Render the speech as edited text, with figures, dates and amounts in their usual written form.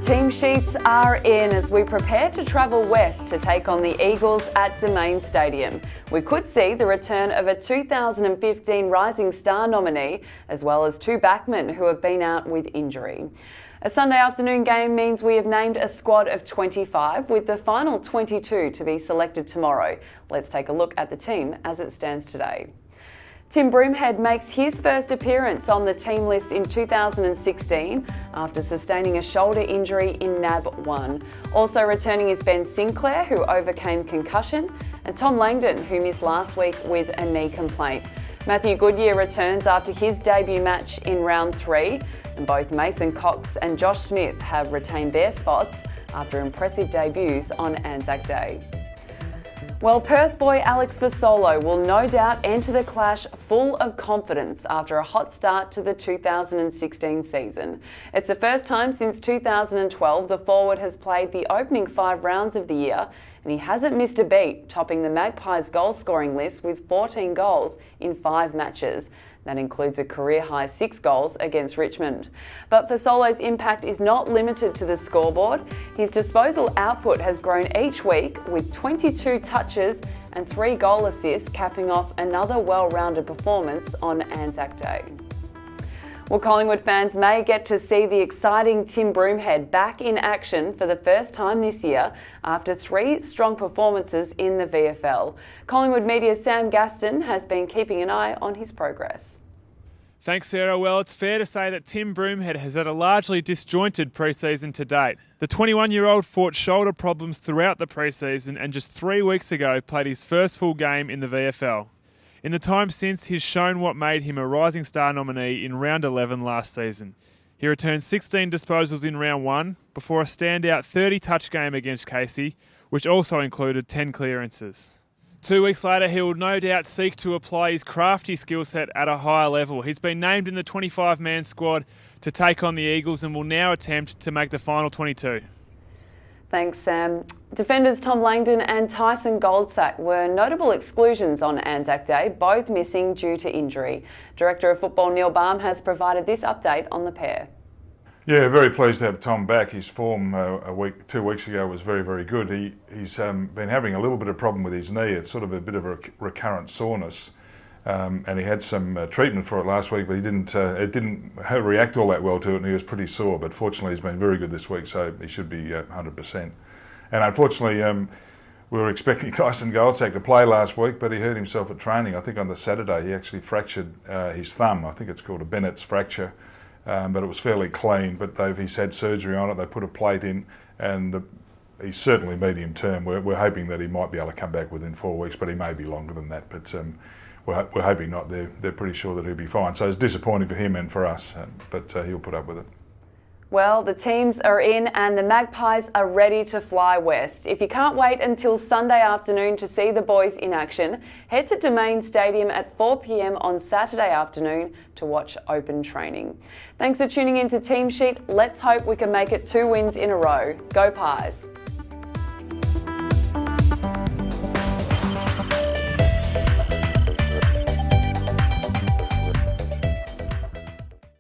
team sheets are in as we prepare to travel west to take on the Eagles at Domain Stadium. We could see the return of a 2015 Rising Star nominee, as well as two backmen who have been out with injury. A Sunday afternoon game means we have named a squad of 25, with the final 22 to be selected tomorrow. Let's take a look at the team as it stands today. Tim Broomhead makes his first appearance on the team list in 2016 after sustaining a shoulder injury in NAB 1. Also returning is Ben Sinclair, who overcame concussion, and Tom Langdon, who missed last week with a knee complaint. Matthew Goodyear returns after his debut match in round 3, and both Mason Cox and Josh Smith have retained their spots after impressive debuts on Anzac Day. Well, Perth boy Alex Fasolo will no doubt enter the clash full of confidence after a hot start to the 2016 season. It's the first time since 2012 the forward has played the opening 5 rounds of the year, and he hasn't missed a beat, topping the Magpies' goal-scoring list with 14 goals in 5 matches. That includes a career-high 6 goals against Richmond. But Fasolo's impact is not limited to the scoreboard. His disposal output has grown each week, with 22 touches and 3 goal assists, capping off another well-rounded performance on Anzac Day. Well, Collingwood fans may get to see the exciting Tim Broomhead back in action for the first time this year after 3 strong performances in the VFL. Collingwood Media's Sam Gaston has been keeping an eye on his progress. Thanks, Sarah. Well, it's fair to say that Tim Broomhead has had a largely disjointed pre-season to date. The 21-year-old fought shoulder problems throughout the pre-season and just 3 weeks ago played his first full game in the VFL. In the time since, he's shown what made him a Rising Star nominee in round 11 last season. He returned 16 disposals in round 1 before a standout 30-touch game against Casey, which also included 10 clearances. 2 weeks later, he will no doubt seek to apply his crafty skill set at a higher level. He's been named in the 25-man squad to take on the Eagles and will now attempt to make the final 22. Thanks, Sam. Defenders Tom Langdon and Tyson Goldsack were notable exclusions on Anzac Day, both missing due to injury. Director of Football Neil Baum has provided this update on the pair. Yeah, very pleased to have Tom back. His form 2 weeks ago was very, very good. He's been having a little bit of problem with his knee. It's sort of a bit of a recurrent soreness. And he had some treatment for it last week, but it didn't react all that well to it, and he was pretty sore. But fortunately, he's been very good this week, so he should be 100%. And unfortunately, we were expecting Tyson Goldsack to play last week, but he hurt himself at training. I think on the Saturday he actually fractured his thumb. I think it's called a Bennett's fracture, but it was fairly clean. But he's had surgery on it. They put a plate in, and he's certainly medium term. We're hoping that he might be able to come back within 4 weeks, but he may be longer than that. But we're hoping not. They're pretty sure that he'll be fine. So it's disappointing for him and for us, but he'll put up with it. Well, the teams are in and the Magpies are ready to fly west. If you can't wait until Sunday afternoon to see the boys in action, head to Domain Stadium at 4 p.m. on Saturday afternoon to watch open training. Thanks for tuning in to Team Sheet. Let's hope we can make it 2 wins in a row. Go Pies!